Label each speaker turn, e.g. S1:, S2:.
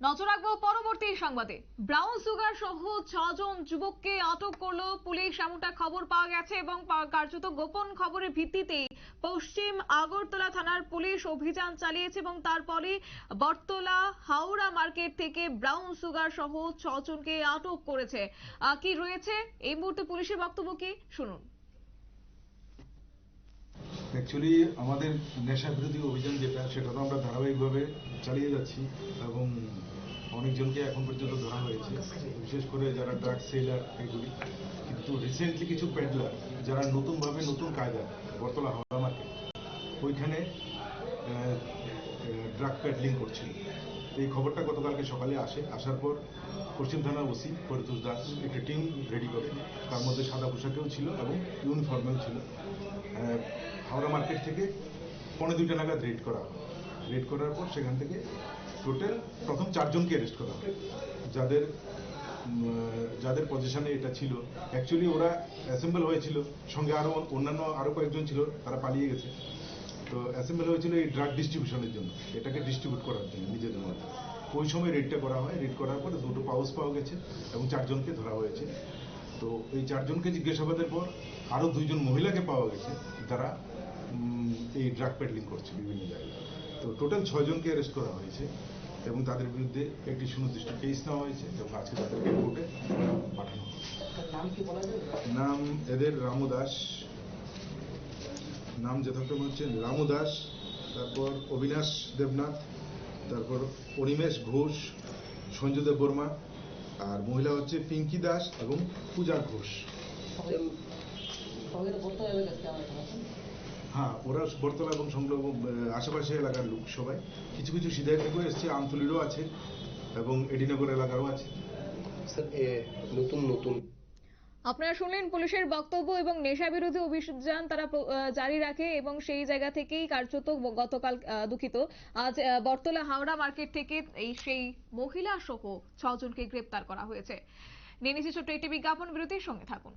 S1: নজর রাখবো পরবর্তী সংবাদে। ব্রাউন সুগার সহ 6জন যুবককে আটক করলো পুলিশ, এমনটা খবর পাওয়া গেছে এবং কার্যত গোপন খবরের ভিত্তিতে পশ্চিম আগরতলা থানার পুলিশ অভিযান চালিয়েছে এবং তারপরে বটতলা হাওড়া মার্কেট থেকে ব্রাউন সুগার সহ 6জনকে আটক করেছে। কি রয়েছে এই মুহূর্তে পুলিশের বক্তব্য, কি শুনুন।
S2: অ্যাকচুয়ালি আমাদের নেশা বিরোধী অভিযান সেটা তো আমরা ধারাবাহিকভাবে চালিয়ে যাচ্ছি এবং অনেকজনকে এখন পর্যন্ত ধরা হয়েছে, বিশেষ করে যারা ড্রাগ সেলার এগুলি। কিন্তু রিসেন্টলি কিছু পেডলার যারা নতুনভাবে নতুন কায়দা বটতলা হাওড়া মার্কেট ওইখানে ড্রাগ পেডলিং করছিল। এই খবরটা গতকালকে সকালে আসার পর পশ্চিম থানার ওসি পরিতোষ দাস একটা টিম রেডি করে, তার মধ্যে সাদা পোশাকেও ছিল এবং ইউনিফর্মেও ছিল। হাওড়া মার্কেট থেকে 2:45 নাগাদ রেড করা হয়। রেড করার পর সেখান থেকে টোটাল প্রথম 4জনকে অ্যারেস্ট করা হয়, যাদের পজিশনে এটা ছিল। অ্যাকচুয়ালি ওরা অ্যাসেম্বল হয়েছিল, সঙ্গে আরো কয়েকজন ছিল, তারা পালিয়ে গেছে। তো অ্যাসেম্বল হয়েছিল এই ড্রাগ ডিস্ট্রিবিউশনের জন্য, এটাকে ডিস্ট্রিবিউট করার জন্য নিজেদের মধ্যে। ওই সময় রেডটা করা হয়। রেড করার পরে 2টো পাউচ পাওয়া গেছে এবং 4জনকে ধরা হয়েছে। তো এই 4জনকে জিজ্ঞাসাবাদের পর আরো 2জন মহিলাকে পাওয়া গেছে, যারা এই ড্রাগ পেডলিং করছে বিভিন্ন জায়গায়। তো টোটাল 6জনকে অ্যারেস্ট করা হয়েছে এবং তাদের বিরুদ্ধে একটি সুনির্দিষ্ট কেস নেওয়া হয়েছে এবং আজকে তাদেরকে কোর্টে পাঠানো হবে। নাম এদের রামু দাস, নাম যথাক্রমে হচ্ছে রামু দাস, তারপর অবিনাশ দেবনাথ, তারপর অনিমেষ ঘোষ, সঞ্জু দেব বর্মা, আর মহিলা হচ্ছে পিঙ্কি দাস এবং পূজা ঘোষ। হ্যাঁ, ওরা বটতলা এবং সংলগ্ন আশেপাশে এলাকার লোক সবাই। কিছু কিছু সিধাই থেকেও এসছে, আমতলিরও আছে এবং এডিনগর এলাকারও আছে।
S1: আপনারা শুনলেন পুলিশের বক্তব্য এবং নেশা বিরোধী অভিযান তারা জারি রাখে এবং সেই জায়গা থেকেই কার্যত গতকাল আজ বটতলা হাওড়া মার্কেট থেকে সেই মহিলা সহ 6জনকে গ্রেপ্তার করা হয়েছে। নিয়ে নিচ্ছি ছোট্ট একটি বিজ্ঞাপন বিরতির, সঙ্গে থাকুন।